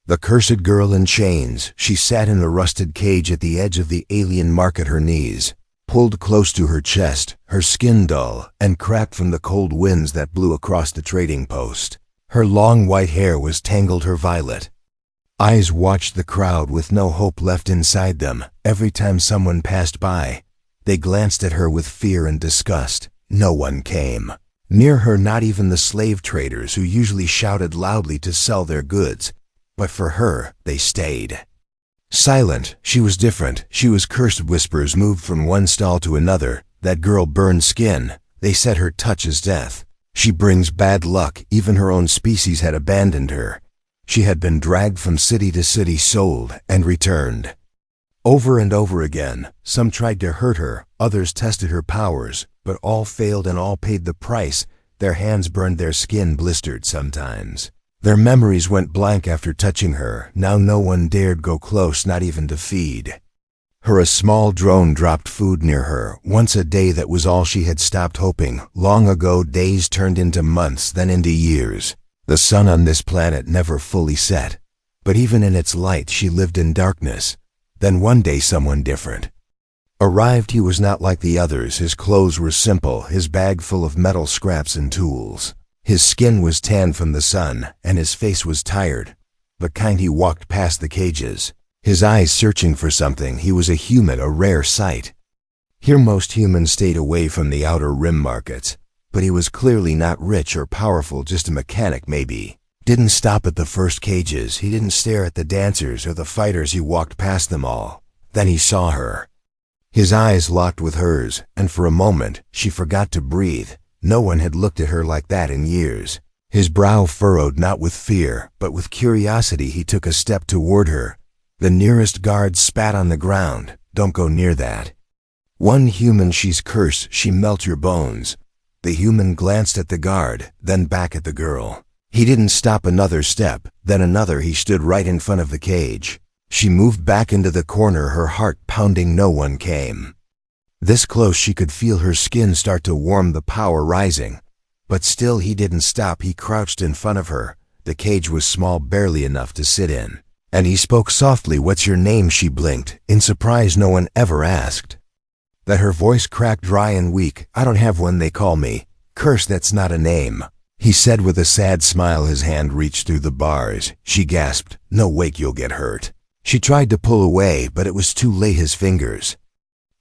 The cursed girl in chains. She sat in a rusted cage at the edge of the alien market, her knees pulled close to her chest, her skin dull and cracked from the cold winds that blew across the trading post. Her long white hair was tangled, her violet eyes watched the crowd with no hope left inside them. Every time someone passed by, they glanced at her with fear and disgust. No one came near her, not even the slave traders who usually shouted loudly to sell their goods. But for her, they stayed silent. She was different. She was cursed. Whispers moved from one stall to another. That girl burned skin. They said her touch is death. She brings bad luck. Even her own species had abandoned her. She had been dragged from city to city, sold and returned over and over again. Some tried to hurt her, others tested her powers, but all failed and all paid the price. Their hands burned, their skin blistered sometimes. Their memories went blank after touching her. Now no one dared go close, not even to feed her. A small drone dropped food near her. Once a day, that was all she had stopped hoping. Long ago, days turned into months, then into years. The sun on this planet never fully set, but even in its light she lived in darkness. Then one day someone different arrived. He was not like the others. His clothes were simple, his bag full of metal scraps and tools. His skin was tanned from the sun, and his face was tired, the kind. He walked past the cages, his eyes searching for something. He was a human, a rare sight. Here most humans stayed away from the outer rim markets, but he was clearly not rich or powerful, just a mechanic maybe. Didn't stop at the first cages. He didn't stare at the dancers or the fighters. He walked past them all. Then he saw her. His eyes locked with hers, and for a moment she forgot to breathe. No one had looked at her like that in years. His brow furrowed, not with fear, but with curiosity. He took a step toward her. The nearest guard spat on the ground. Don't go near that. One human. She's cursed. She melt your bones. The human glanced at the guard, then back at the girl. He didn't stop. Another step, then another. He stood right in front of the cage. She moved back into the corner, her heart pounding. No one came. This close, she could feel her skin start to warm, the power rising. But still he didn't stop. He crouched in front of her. The cage was small, barely enough to sit in. And he spoke softly. What's your name? She blinked, in surprise. No one ever asked that. Her voice cracked, dry and weak. I don't have one. They call me Curse. That's not a name, he said with a sad smile. His hand reached through the bars. She gasped. No, wait, you'll get hurt. She tried to pull away, but it was too late. His fingers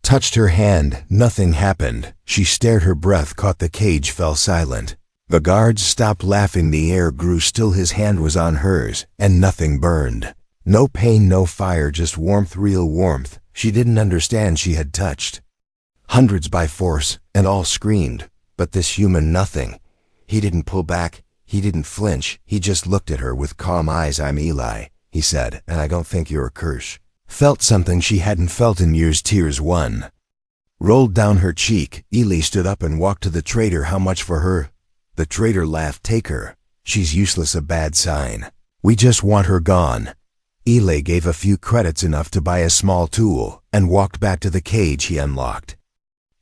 touched her hand. Nothing happened. She stared. Her breath caught. The cage fell silent. The guards stopped laughing. The air grew still. His hand was on hers, and nothing burned. No pain, no fire, just warmth, real warmth. She didn't understand. She had touched hundreds by force, and all screamed. But this human, nothing. He didn't pull back. He didn't flinch. He just looked at her with calm eyes. I'm Eli, he said, and I don't think you're a curse. Felt something she hadn't felt in years. Tears rolled down her cheek. Eli stood up and walked to the trader. How much for her? The trader laughed. Take her. She's useless. A bad sign. We just want her gone. Eli gave a few credits, enough to buy a small tool, and walked back to the cage. He unlocked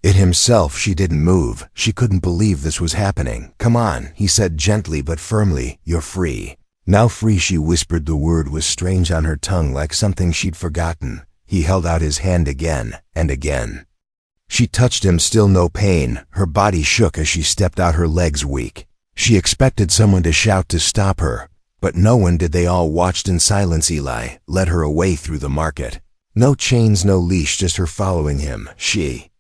it himself. She didn't move. She couldn't believe this was happening. Come on, he said gently but firmly. You're free. Now free, she whispered. The word was strange on her tongue, like something she'd forgotten. He held out his hand again and again. She touched him. Still no pain. Her body shook as she stepped out, her legs weak. She expected someone to shout to stop her, but no one did. They all watched in silence. Eli led her away through the market. No chains, no leash, just her following him. She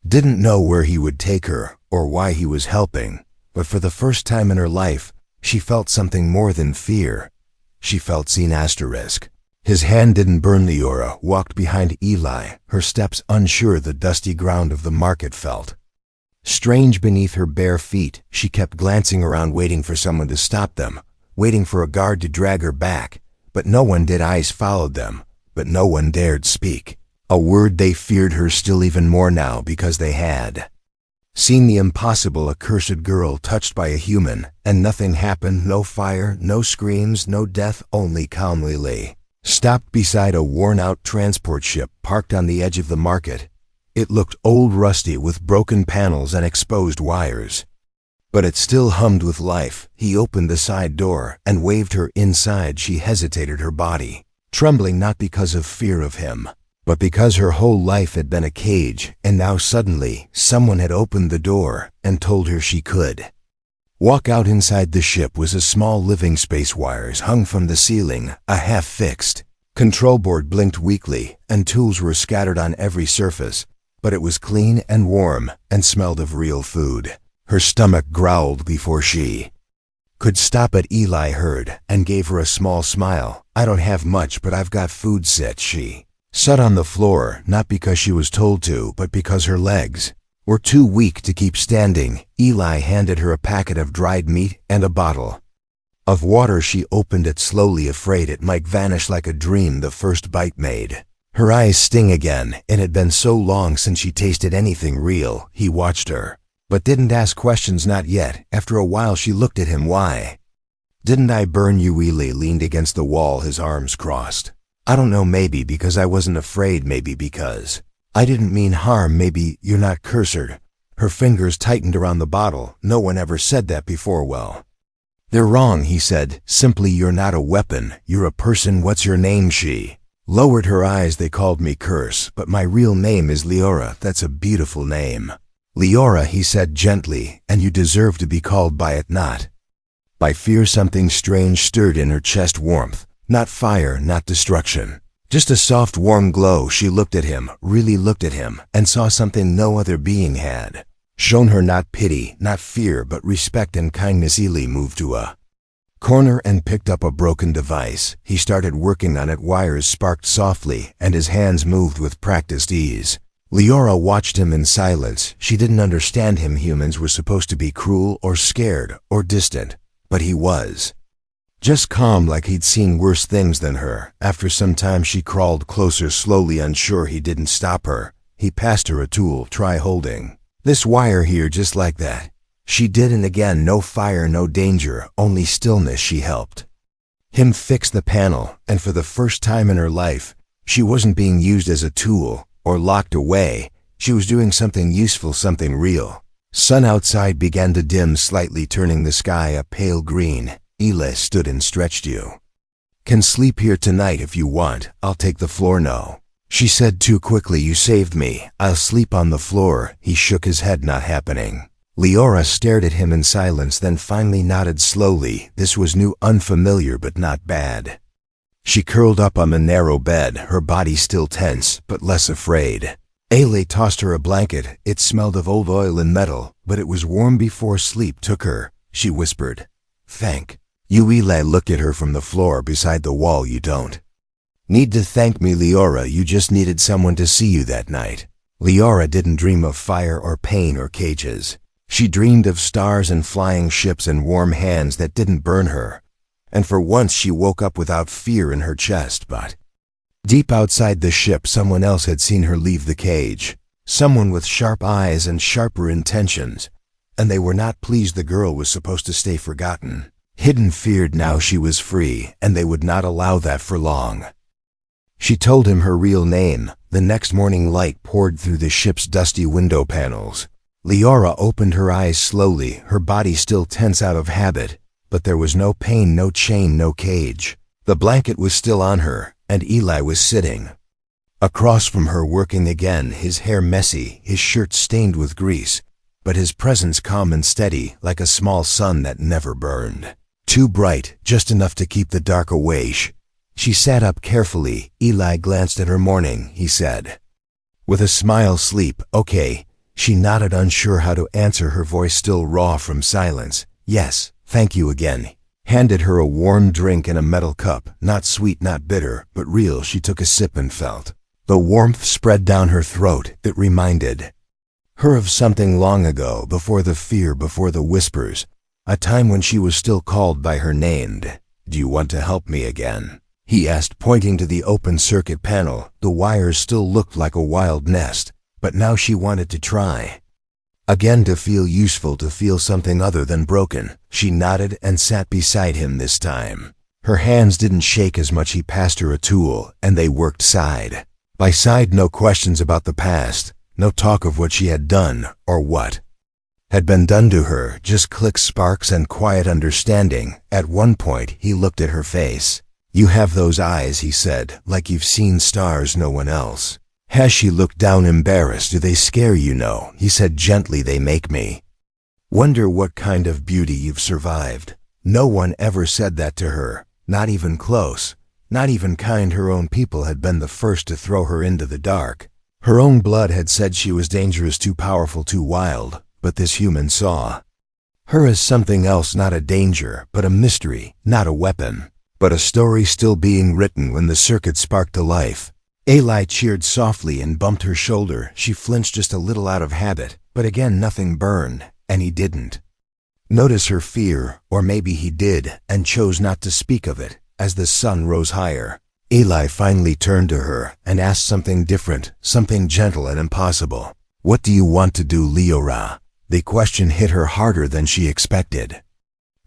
didn't know where he would take her or why he was helping, but for the first time in her life, she felt something more than fear. She felt seen. Asterisk. His hand didn't burn. Leora walked behind Eli, her steps unsure. The dusty ground of the market felt strange beneath her bare feet. She kept glancing around, waiting for someone to stop them, waiting for a guard to drag her back, but no one did. Eyes followed them, but no one dared speak a word. They feared her still, even more now, because they had seen the impossible. A cursed girl touched by a human, and nothing happened. No fire, no screams, no death. Only calm. Lily stopped beside a worn-out transport ship parked on the edge of the market. It looked old, rusty, with broken panels and exposed wires. but it still hummed with life. He opened the side door and waved her inside. She hesitated, her body trembling, not because of fear of him, but because her whole life had been a cage, and now suddenly someone had opened the door and told her she could walk out. Inside the ship was a small living space. Wires hung from the ceiling, a half-fixed control board blinked weakly, and tools were scattered on every surface, but it was clean and warm and smelled of real food. Her stomach growled before she could stop it. Eli heard and gave her a small smile. I don't have much, but I've got food set. She sat on the floor, not because she was told to, but because her legs were too weak to keep standing. Eli handed her a packet of dried meat and a bottle of water. She opened it slowly, afraid it might vanish like a dream the first bite made her eyes sting again. It had been so long since she tasted anything real. He watched her, but didn't ask questions, not yet. After a while she looked at him. Why didn't I burn you? Eli leaned against the wall, his arms crossed. I don't know, maybe because I wasn't afraid, maybe because I didn't mean harm, maybe you're not cursed. Her fingers tightened around the bottle. No one ever said that before. Well, they're wrong, he said. Simply, you're not a weapon, you're a person. What's your name? She lowered her eyes. They called me Curse, but my real name is Leora. That's a beautiful name. Leora, he said gently, and you deserve to be called by it, not by fear. Something strange stirred in her chest. Warmth, not fire, not destruction, just a soft warm glow. She looked at him, really looked at him, and saw something no other being had shown her. Not pity, not fear, but respect and kindness. Eli moved to a corner and picked up a broken device. He started working on it. Wires sparked softly, and his hands moved with practiced ease. Leora watched him in silence. She didn't understand him. Humans were supposed to be cruel or scared or distant, but he was just calm, like he'd seen worse things than her. After some time she crawled closer, slowly, unsure. He didn't stop her. He passed her a tool. Try holding this wire here, just like that. She did, and again, no fire, no danger, only stillness. She helped him fix the panel, and for the first time in her life, she wasn't being used as a tool or locked away. She was doing something useful, something real. Sun outside began to dim slightly, turning the sky a pale green. Eli stood and stretched. You can sleep here tonight if you want. I'll take the floor. No, she said too quickly. You saved me. I'll sleep on the floor. He shook his head. Not happening. Leora stared at him in silence, then finally nodded slowly. This was new, unfamiliar, but not bad. She curled up on the narrow bed, her body still tense, but less afraid. Eli tossed her a blanket. It smelled of old oil and metal, but it was warm before sleep took her. She whispered, "Thank you." Eli looked at her from the floor beside the wall. You don't need to thank me, Leora. You just needed someone to see you that night. Leora didn't dream of fire or pain or cages. She dreamed of stars and flying ships and warm hands that didn't burn her. And for once she woke up without fear in her chest. But deep outside the ship, someone else had seen her leave the cage. Someone with sharp eyes and sharper intentions. And they were not pleased the girl was supposed to stay forgotten. Hidden, feared. Now she was free, and they would not allow that for long. She told him her real name. The next morning, light poured through the ship's dusty window panels. Leora opened her eyes slowly, her body still tense out of habit. But there was no pain, no chain, no cage. The blanket was still on her, and Eli was sitting across from her, working again, his hair messy, his shirt stained with grease, but his presence calm and steady, like a small sun that never burned. Too bright, just enough to keep the dark away. She sat up carefully. Eli glanced at her. Morning, he said, with a smile. Sleep, okay? She nodded, unsure how to answer, her voice still raw from silence. Yes, thank you again. Handed her a warm drink in a metal cup, not sweet, not bitter, but real. She took a sip and felt the warmth spread down her throat. It reminded her of something long ago, before the fear, before the whispers, a time when she was still called by her name. Do you want to help me again? He asked, pointing to the open circuit panel. The wires still looked like a wild nest, but now she wanted to try again, to feel useful, to feel something other than broken. She nodded and sat beside him this time. Her hands didn't shake as much. He passed her a tool, and they worked side by side. No questions about the past, no talk of what she had done or what had been done to her, just click sparks and quiet understanding. At one point, he looked at her face. "You have those eyes," he said, "like you've seen stars no one else." As she looked down embarrassed, "Do they scare you? No," he said gently, "they make me wonder what kind of beauty you've survived." No one ever said that to her, not even close, not even kind. Her own people had been the first to throw her into the dark. Her own blood had said she was dangerous, too powerful, too wild, but this human saw her as something else, not a danger, but a mystery, not a weapon, but a story still being written. When the circuit sparked to life, Eli cheered softly and bumped her shoulder. She flinched just a little out of habit, but again nothing burned, and he didn't notice her fear, or maybe he did, and chose not to speak of it. As the sun rose higher, Eli finally turned to her and asked something different, something gentle and impossible. "What do you want to do, Leora?" The question hit her harder than she expected.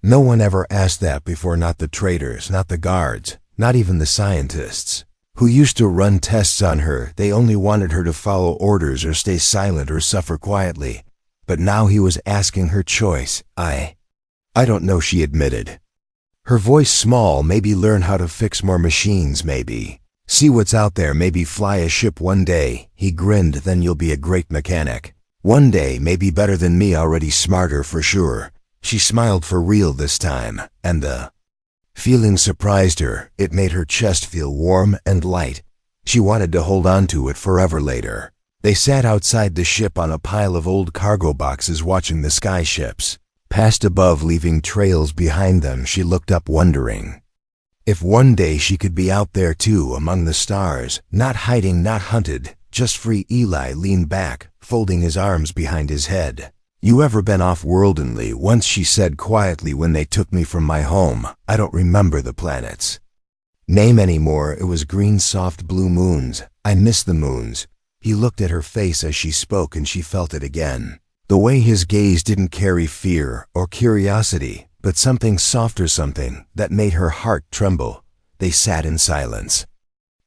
No one ever asked that before, not the traders, not the guards, not even the scientists who used to run tests on her. They only wanted her to follow orders or stay silent or suffer quietly. But now he was asking her choice. I don't know," she admitted. Her voice small. "Maybe learn how to fix more machines, maybe see what's out there, maybe fly a ship one day." He grinned. "Then you'll be a great mechanic. One day, maybe better than me, already smarter for sure." She smiled for real this time, and the feeling surprised her. It made her chest feel warm and light. She wanted to hold on to it forever. Later, they sat outside the ship on a pile of old cargo boxes, watching the sky ships passed above, leaving trails behind them. She looked up, wondering if one day she could be out there too, among the stars, not hiding, not hunted, just free. Eli leaned back, folding his arms behind his head. "You ever been off-worldly?" "Once," she said quietly, "when they took me from my home. I don't remember the planet's name anymore. It was green, soft blue moons. I miss the moons." He looked at her face as she spoke, and she felt it again. The way his gaze didn't carry fear or curiosity, but something softer, something that made her heart tremble. They sat in silence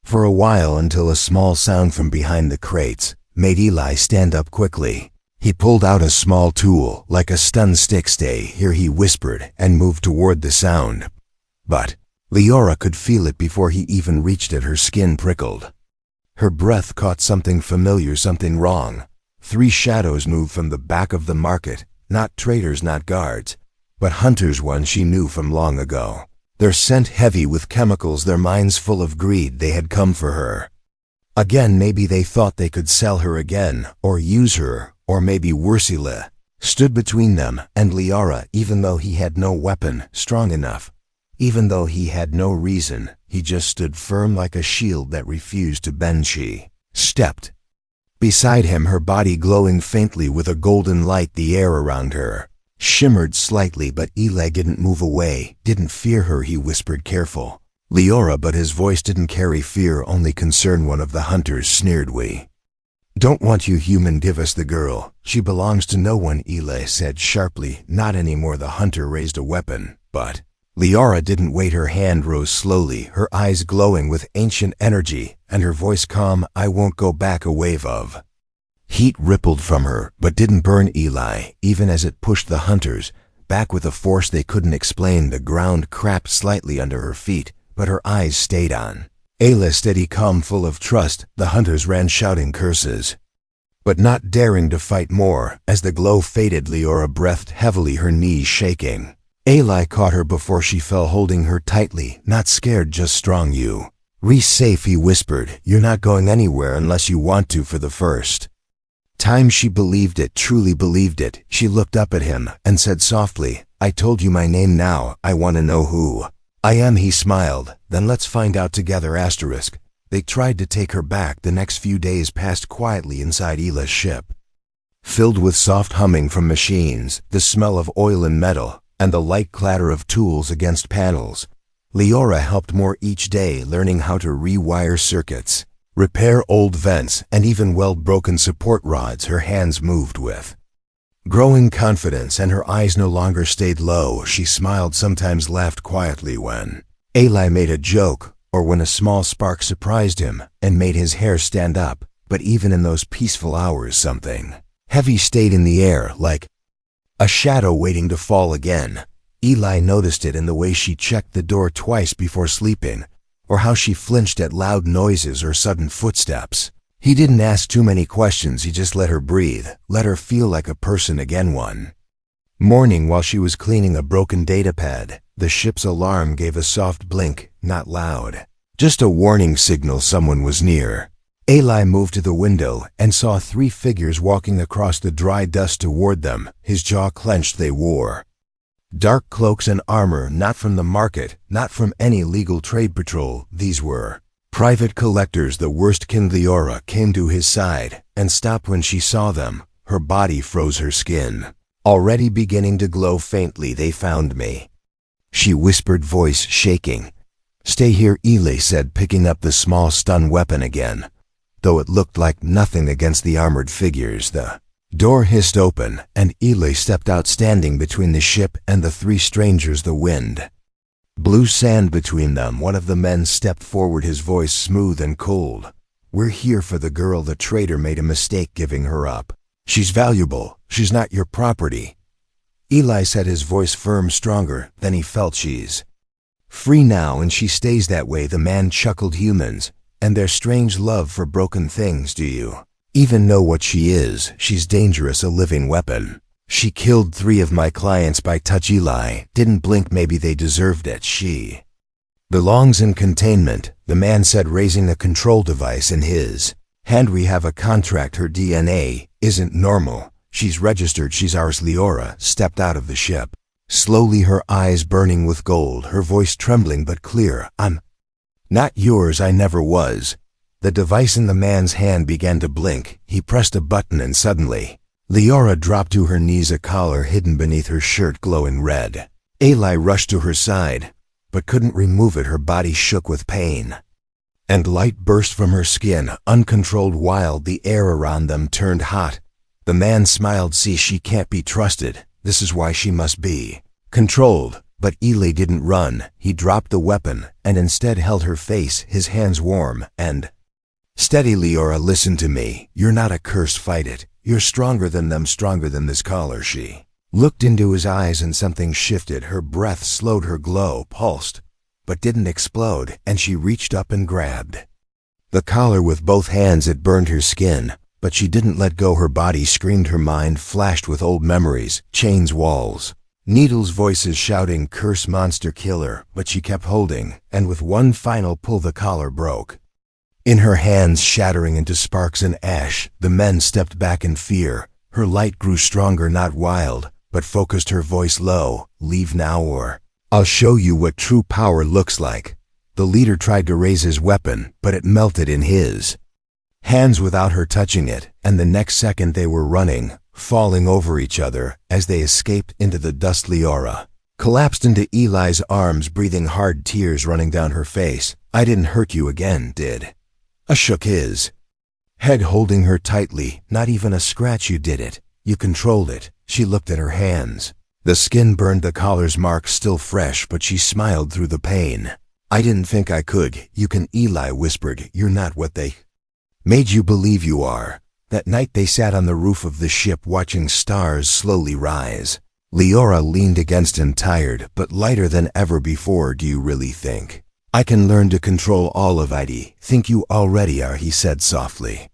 for a while, until a small sound from behind the crates made Eli stand up quickly. He pulled out a small tool, like a stun stick. "Stay here," he whispered, and moved toward the sound. But Leora could feel it before he even reached it. Her skin prickled. Her breath caught something familiar, something wrong. 3 shadows moved from the back of the market, not traders, not guards, but hunters, ones she knew from long ago. Their scent heavy with chemicals, their minds full of greed. They had come for her again. Maybe they thought they could sell her again, or use her, or maybe Ursula stood between them and Leora. Even though he had no weapon strong enough, even though he had no reason, he just stood firm like a shield that refused to bend. She stepped beside him, her body glowing faintly with a golden light. The air around her shimmered slightly, but Eli didn't move away. "Didn't fear her," he whispered, "careful, Leora." But his voice didn't carry fear, only concern. One of the hunters sneered. "We don't want you, human. Give us the girl. She belongs to no one," Eli said sharply. "Not anymore." The hunter raised a weapon, but Leora didn't wait. Her hand rose slowly, her eyes glowing with ancient energy, and her voice calm. "I won't go back." A wave of heat rippled from her, but didn't burn Eli, even as it pushed the hunters back with a force they couldn't explain. The ground cracked slightly under her feet, but her eyes stayed on Ayla, steady, calm, full of trust. The hunters ran, shouting curses, but not daring to fight more. As the glow faded, Leora breathed heavily, her knees shaking. Eli caught her before she fell, holding her tightly. "Not scared, just strong. You safe," he whispered. "You're not going anywhere unless you want to." For the first time she believed it, truly believed it. She looked up at him and said softly, "I told you my name. Now I want to know who I am." He smiled. "Then let's find out together." They tried to take her back. The next few days passed quietly inside Ela's ship, filled with soft humming from machines, the smell of oil and metal, and the light clatter of tools against panels. Leora helped more each day, learning how to rewire circuits, repair old vents, and even weld broken support rods. Her hands moved with growing confidence, and her eyes no longer stayed low. She smiled, sometimes laughed quietly when Eli made a joke, or when a small spark surprised him and made his hair stand up. But even in those peaceful hours, something heavy stayed in the air, like A shadow waiting to fall again. Eli noticed it in the way she checked the door twice before sleeping, or how she flinched at loud noises or sudden footsteps. He didn't ask too many questions, he just let her breathe, let her feel like a person again. One morning while she was cleaning a broken datapad, the ship's alarm gave a soft blink, not loud. Just a warning signal someone was near. Eli moved to the window and saw 3 figures walking across the dry dust toward them, his jaw clenched. They wore dark cloaks and armor, not from the market, not from any legal trade patrol. These were private collectors, the worst kind. Leora came to his side and stopped when she saw them. Her body froze, her skin already beginning to glow faintly. "They found me," she whispered, voice shaking. "Stay here," Eli said, picking up the small stun weapon again. Though it looked like nothing against the armored figures, the door hissed open, and Eli stepped out, standing between the ship and the 3 strangers. The wind blew sand between them. One of the men stepped forward, his voice smooth and cold. "We're here for the girl. The traitor made a mistake giving her up. She's valuable. She's not your property." Eli said, his voice firm, stronger. Then he felt she's free now, and she stays that way. The man chuckled. "Humans and their strange love for broken things. Do you even know what she is? She's dangerous, a living weapon. She killed 3 of my clients by touch." Eli didn't blink. "Maybe they deserved it. She belongs in containment," the man said, raising a control device in his hand. "We have a contract. Her DNA isn't normal. She's registered. She's ours." Leora stepped out of the ship, slowly, her eyes burning with gold, her voice trembling but clear. "I'm not yours. I never was." The device in the man's hand began to blink. He pressed a button and suddenly Leora dropped to her knees, a collar hidden beneath her shirt glowing red. Eli rushed to her side, but couldn't remove it. Her body shook with pain, and light burst from her skin, uncontrolled, wild. The air around them turned hot. The man smiled. "See, she can't be trusted. This is why she must be controlled." But Eli didn't run. He dropped the weapon and instead held her face, his hands warm and steady. "Leora, listen to me. You're not a curse. Fight it. You're stronger than them, stronger than this collar." She looked into his eyes and something shifted. Her breath slowed, her glow pulsed, but didn't explode, and she reached up and grabbed the collar with both hands. It burned her skin, but she didn't let go. Her body screamed. Her mind flashed with old memories, chains, walls, needles, voices shouting, "Curse, monster, killer." But she kept holding, and with one final pull the collar broke in her hands, shattering into sparks and ash. The men stepped back in fear. Her light grew stronger, not wild, but focused, her voice low. "Leave now or I'll show you what true power looks like." The leader tried to raise his weapon, but it melted in his hands without her touching it, and the next second they were running, falling over each other as they escaped into the dust. Leora collapsed into Eli's arms, breathing hard, tears running down her face. "I didn't hurt you again, did I?" Shook his head, holding her tightly. "Not even a scratch. You did it. You controlled it." She looked at her hands. The skin burned, the collar's mark still fresh, but she smiled through the pain. "I didn't think I could." "You can," Eli whispered. "You're not what they made you believe you are." That night they sat on the roof of the ship, watching stars slowly rise. Leora leaned against him, tired, but lighter than ever before. "Do you really think I can learn to control all of it?" "Think you already are," he said softly.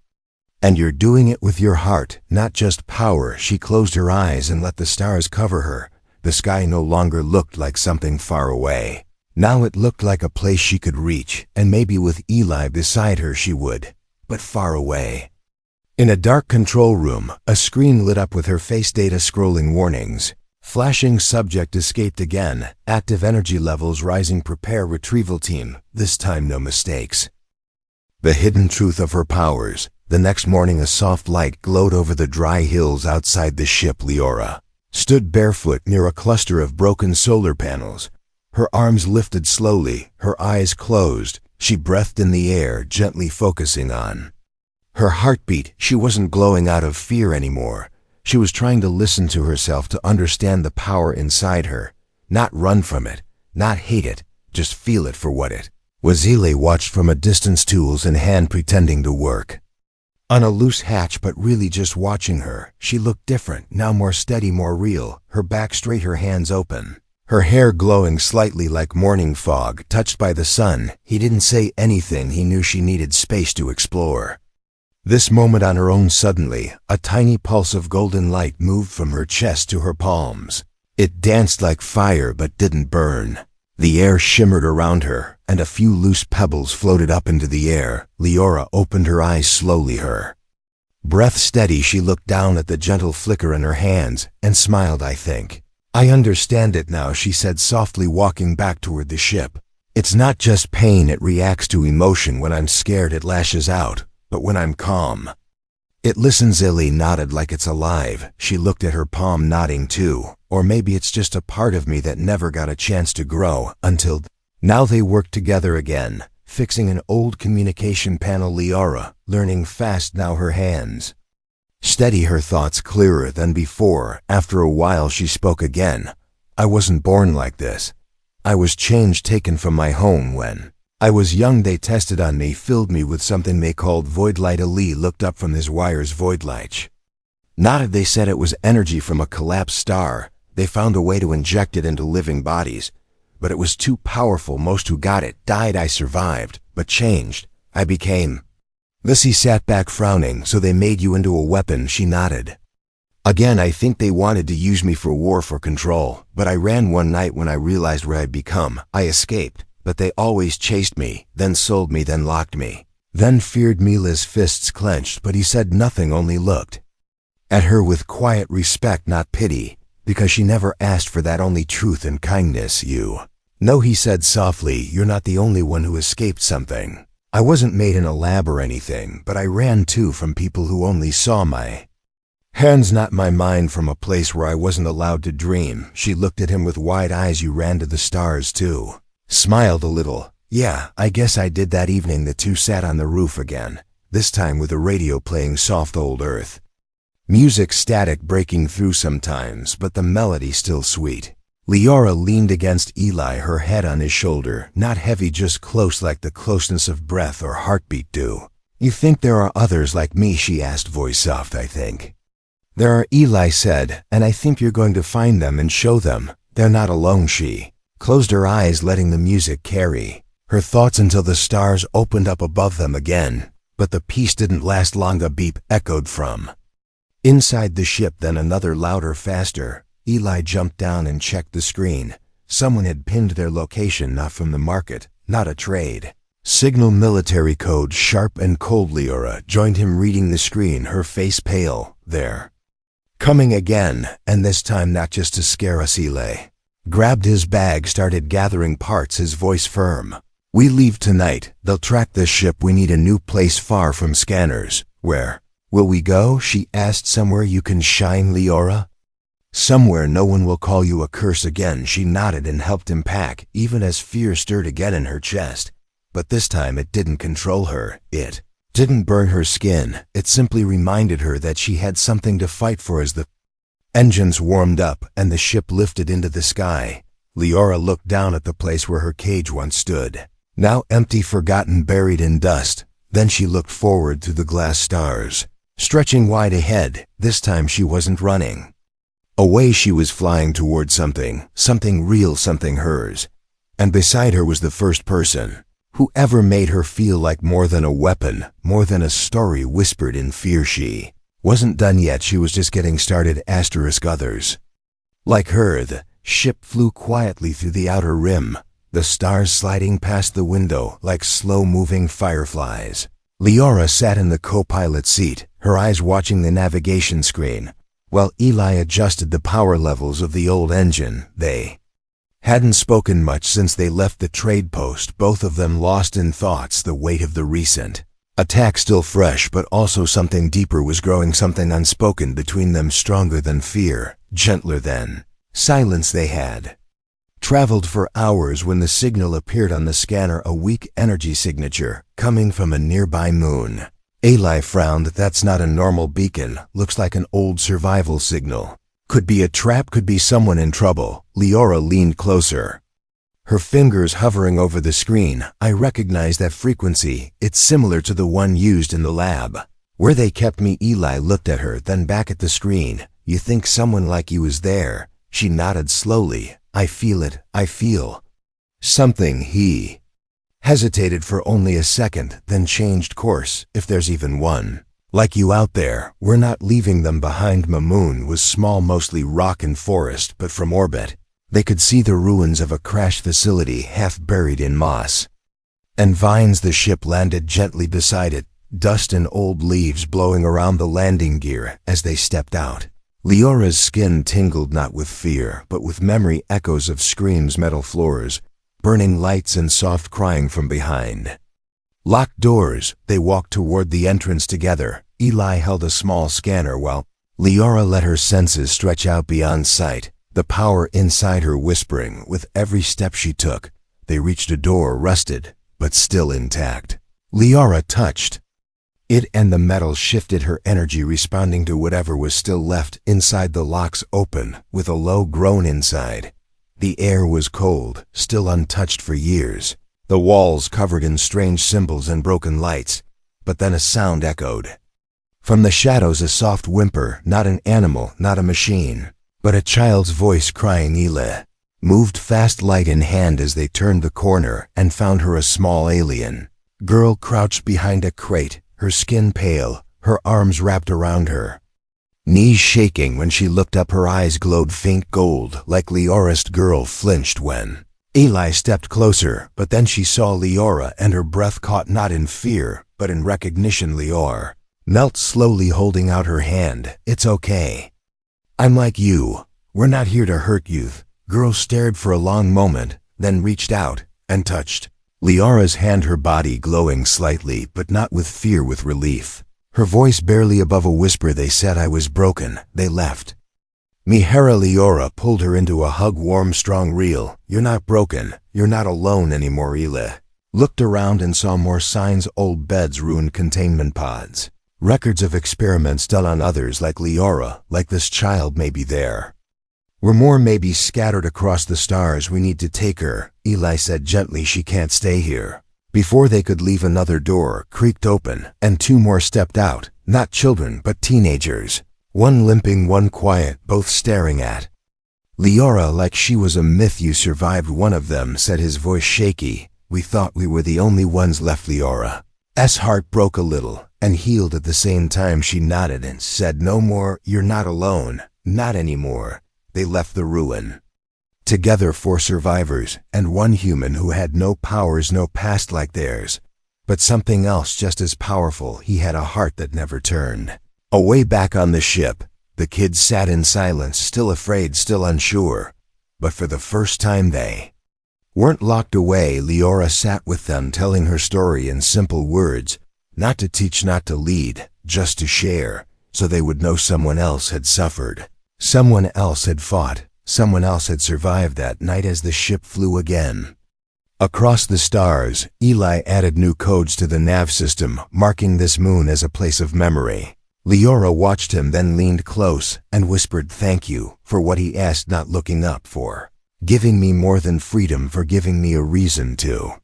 "And you're doing it with your heart, not just power." She closed her eyes and let the stars cover her. The sky no longer looked like something far away. Now it looked like a place she could reach, and maybe with Eli beside her she would, but far away. In a dark control room, a screen lit up with her face, data scrolling, warnings. Flashing subject escaped again, active energy levels rising, prepare retrieval team, this time no mistakes. The hidden truth of her powers. The next morning a soft light glowed over the dry hills outside the ship. Leora stood barefoot near a cluster of broken solar panels. Her arms lifted slowly, her eyes closed. She breathed in the air, gently focusing on her heartbeat. She wasn't glowing out of fear anymore. She was trying to listen to herself, to understand the power inside her, not run from it, not hate it, just feel it for what it was. Eli watched from a distance, tools in hand, pretending to work. On a loose hatch, but really just watching her. She looked different, now more steady, more real, her back straight, her hands open. Her hair glowing slightly like morning fog, touched by the sun. He didn't say anything, he knew she needed space to explore. This moment on her own, suddenly, a tiny pulse of golden light moved from her chest to her palms. It danced like fire but didn't burn. The air shimmered around her, and a few loose pebbles floated up into the air. Leora opened her eyes slowly, her breath steady. She looked down at the gentle flicker in her hands and smiled. "I think I understand it now," she said softly, walking back toward the ship. "It's not just pain, it reacts to emotion. When I'm scared, it lashes out, but when I'm calm, it listens." Illy nodded like it's alive. She looked at her palm, nodding too. Or maybe it's just a part of me that never got a chance to grow until now. They worked together again, fixing an old communication panel. Leora learning fast now, her hands steady, her thoughts clearer than before. After a while she spoke again. "I wasn't born like this. I was changed, taken from my home when I was young. They tested on me, filled me with something they called void light." Ali looked up from his wires. "Void light?" Nodded. "They said it was energy from a collapsed star. They found a way to inject it into living bodies, but it was too powerful. Most who got it died. I survived, but changed. I became this." He sat back, frowning. "So they made you into a weapon?" She nodded. "Again, I think they wanted to use me for war, for control. But I ran one night when I realized where I'd become. I escaped, but they always chased me, then sold me, then locked me, then feared me." Liz fists clenched, but he said nothing, only looked at her with quiet respect, not pity, because she never asked for that, only truth and kindness. "You know," he said softly, "you're not the only one who escaped something. I wasn't made in a lab or anything, but I ran too, from people who only saw my hands, not my mind, from a place where I wasn't allowed to dream." She looked at him with wide eyes. "You ran to the stars too?" Smiled a little. "Yeah, I guess I did." That evening the two sat on the roof again, this time with the radio playing soft old Earth music, static breaking through sometimes, but the melody still sweet. Leora leaned against Eli, her head on his shoulder, not heavy, just close, like the closeness of breath or heartbeat do. "You think there are others like me?" she asked, voice soft. "I think there are," Eli said, "and I think you're going to find them and show them they're not alone." She closed her eyes, letting the music carry her thoughts until the stars opened up above them again. But the peace didn't last long. A beep echoed from inside the ship, then another, louder, faster. Eli jumped down and checked the screen. Someone had pinned their location, not from the market, not a trade signal, military code, sharp and cold. Leora joined him, reading the screen, her face pale. "They're coming again, and this time not just to scare us." Eli grabbed his bag, started gathering parts, his voice firm. "We leave tonight. They'll track this ship. We need a new place far from scanners." "Where will we go?" she asked. "Somewhere you can shine, Leora. Somewhere no one will call you a curse again." She nodded and helped him pack, even as fear stirred again in her chest. But this time it didn't control her. It didn't burn her skin. It simply reminded her that she had something to fight for. As the engines warmed up and the ship lifted into the sky, Leora looked down at the place where her cage once stood, now empty, forgotten, buried in dust. Then she looked forward through the glass, stars stretching wide ahead. This time she wasn't running away, she was flying toward something, something real, something hers. And beside her was the first person who ever made her feel like more than a weapon, more than a story, whispered in fear. She wasn't done yet, she was just getting started. Others like her. The ship flew quietly through the outer rim, the stars sliding past the window like slow-moving fireflies. Leora sat in the co-pilot seat, her eyes watching the navigation screen, while Eli adjusted the power levels of the old engine. They hadn't spoken much since they left the trade post, both of them lost in thoughts, the weight of the recent attack still fresh, but also something deeper was growing, something unspoken between them, stronger than fear, gentler than silence. They had traveled for hours when the signal appeared on the scanner, a weak energy signature coming from a nearby moon. Eli frowned. "That's not a normal beacon. Looks like an old survival signal. Could be a trap, could be someone in trouble." Leora leaned closer, her fingers hovering over the screen. "I recognize that frequency. It's similar to the one used in the lab. Where they kept me. Eli looked at her, then back at the screen. You think someone like you is there? She nodded slowly. I feel it, I feel something. He hesitated for only a second, then changed course, if there's even one like you out there. We're not leaving them behind. Mamoon was small, mostly rock and forest, but from orbit they could see the ruins of a crash facility half buried in moss and vines. The ship landed gently beside it, dust and old leaves blowing around the landing gear as they stepped out. Leora's skin tingled, not with fear, but with memory, echoes of screams, metal floors, burning lights, and soft crying from behind. Locked doors. They walked toward the entrance together. Eli held a small scanner while Leora let her senses stretch out beyond sight, the power inside her whispering with every step she took. They reached a door, rusted, but still intact. Leora touched it, and the metal shifted, her energy responding to whatever was still left inside. The locks open with a low groan inside. The air was cold, still untouched for years. The walls covered in strange symbols and broken lights. But then a sound echoed from the shadows, a soft whimper, not an animal, not a machine, but a child's voice crying. Eli moved fast, light in hand, as they turned the corner and found her a small alien girl crouched behind a crate, her skin pale, her arms wrapped around her knees shaking. When she looked up, her eyes glowed faint gold, like Leora's. Girl flinched when Eli stepped closer, but then she saw Leora, and her breath caught, not in fear, but in recognition. Leora knelt slowly, holding out her hand. It's okay. I'm like you. We're not here to hurt you. Girl stared for a long moment, then reached out and touched Leora's hand, her body glowing slightly, but not with fear, with relief. Her voice barely above a whisper. They said I was broken. They left me. Leora pulled her into a hug, warm, strong, real. You're not broken. You're not alone anymore. Eli looked around and saw more signs: old beds, ruined containment pods, records of experiments done on others like Leora, like this child. Maybe there were more, maybe scattered across the stars. We need to take her, Eli said gently. She can't stay here. Before they could leave, another door creaked open, and two more stepped out, not children, but teenagers. One limping, one quiet, both staring at Leora like she was a myth. You survived, one of them said, his voice shaky. We thought we were the only ones left. Leora's heart broke a little, and healed at the same time. She nodded and said, no more. You're not alone. Not anymore. They left the ruin together, 4 survivors, and 1 human who had no powers, no past like theirs, but something else just as powerful. He had a heart that never turned away. Back on the ship, the kids sat in silence, still afraid, still unsure. But for the first time they weren't locked away. Leora sat with them, telling her story in simple words, not to teach, not to lead, just to share, so they would know someone else had suffered. Someone else had fought, someone else had survived. That night, as the ship flew again across the stars, Eli added new codes to the nav system, marking this moon as a place of memory. Leora watched him, then leaned close and whispered, thank you for what he asked, not looking up, for giving me more than freedom, for giving me a reason to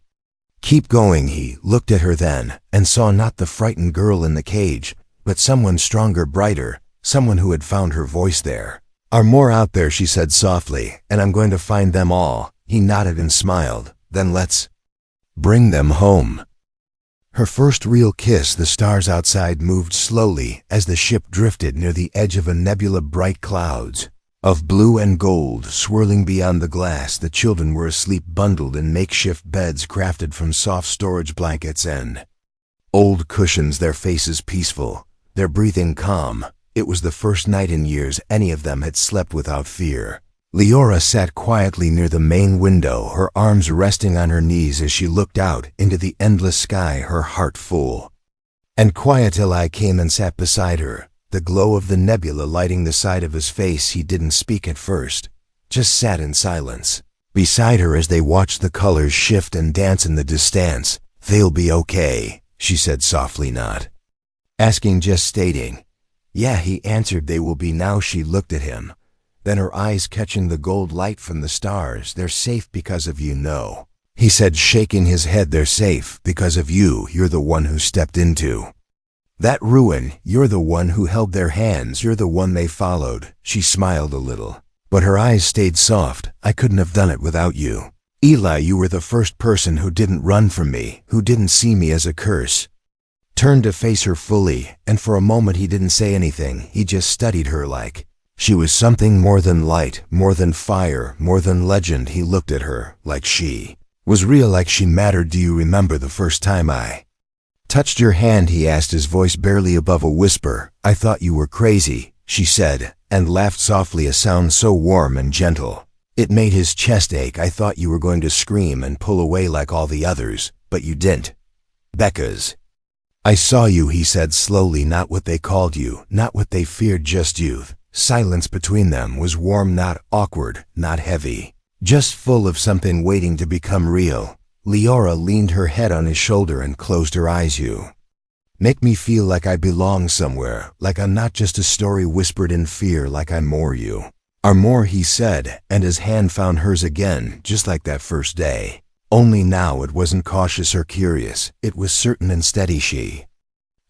keep going. He looked at her then and saw not the frightened girl in the cage, but someone stronger, brighter, someone who had found her voice. There are more out there, she said softly, and I'm going to find them all. He nodded and smiled. Then let's bring them home. Her first real kiss. The stars outside moved slowly as the ship drifted near the edge of a nebula, bright clouds of blue and gold swirling beyond the glass. The children were asleep, bundled in makeshift beds crafted from soft storage blankets and old cushions, their faces peaceful, their breathing calm. It was the first night in years any of them had slept without fear. Leora sat quietly near the main window, her arms resting on her knees as she looked out into the endless sky, her heart full and quiet. Eli came and sat beside her, the glow of the nebula lighting the side of his face. He didn't speak at first, just sat in silence beside her as they watched the colors shift and dance in the distance. They'll be okay, she said softly, not asking, just stating. Yeah, he answered, they will be now. She looked at him, then her eyes catching the gold light from the stars. They're safe because of you. No, he said, shaking his head. They're safe because of you. You're the one who stepped into That ruin, you're the one who held their hands, you're the one they followed. She smiled a little, but her eyes stayed soft. I couldn't have done it without you. Eli, you were the first person who didn't run from me, who didn't see me as a curse. Turned to face her fully, and for a moment he didn't say anything. He just studied her like she was something more than light, more than fire, more than legend. He looked at her like she was real, like she mattered. Do you remember the first time I touched your hand? He asked, his voice barely above a whisper. I thought you were crazy, she said, and laughed softly, a sound so warm and gentle it made his chest ache. I thought you were going to scream and pull away like all the others, but you didn't. Becca's. I saw you, he said slowly, not what they called you, not what they feared, just youth. Silence between them was warm, not awkward, not heavy, just full of something waiting to become real. Leora leaned her head on his shoulder and closed her eyes. You make me feel like I belong somewhere, like I'm not just a story whispered in fear, like I'm more. You are more, he said, and his hand found hers again, just like that first day. Only now it wasn't cautious or curious, it was certain and steady. She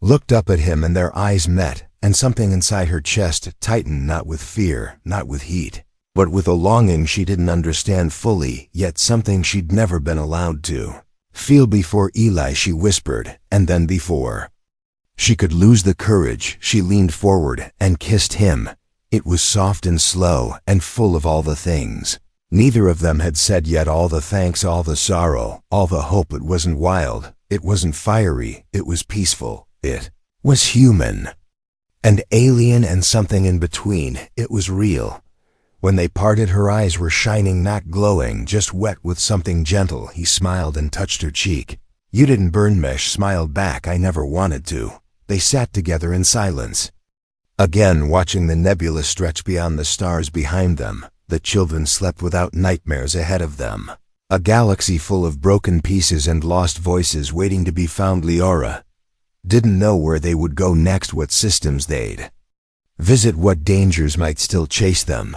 looked up at him and their eyes met, and something inside her chest tightened, not with fear, not with heat, but with a longing she didn't understand fully, yet something she'd never been allowed to feel before. Eli, she whispered, and then before she could lose the courage, she leaned forward and kissed him. It was soft and slow and full of all the things neither of them had said yet, all the thanks, all the sorrow, all the hope. It wasn't wild, it wasn't fiery, it was peaceful, it was human and alien and something in between. It was real. When they parted, her eyes were shining, not glowing, just wet with something gentle. He smiled and touched her cheek. You didn't burn me, she smiled back. I never wanted to. They sat together in silence, again watching the nebula stretch beyond the stars behind them. The children slept without nightmares ahead of them. A galaxy full of broken pieces and lost voices waiting to be found. Leora didn't know where they would go next, what systems they'd visit, what dangers might still chase them.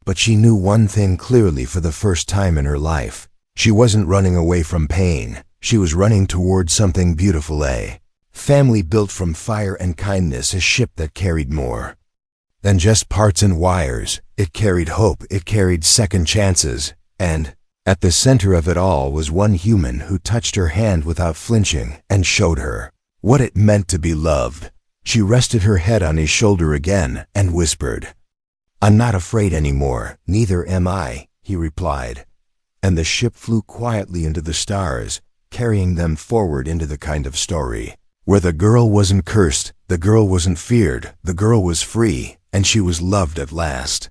But she knew one thing clearly for the first time in her life. She wasn't running away from pain. She was running towards something beautiful, a family built from fire and kindness, a ship that carried more than just parts and wires. It carried hope, it carried second chances, and at the center of it all was one human who touched her hand without flinching and showed her what it meant to be loved. She rested her head on his shoulder again and whispered, I'm not afraid anymore. Neither am I, he replied. And the ship flew quietly into the stars, carrying them forward into the kind of story where the girl wasn't cursed, the girl wasn't feared, the girl was free, and she was loved at last.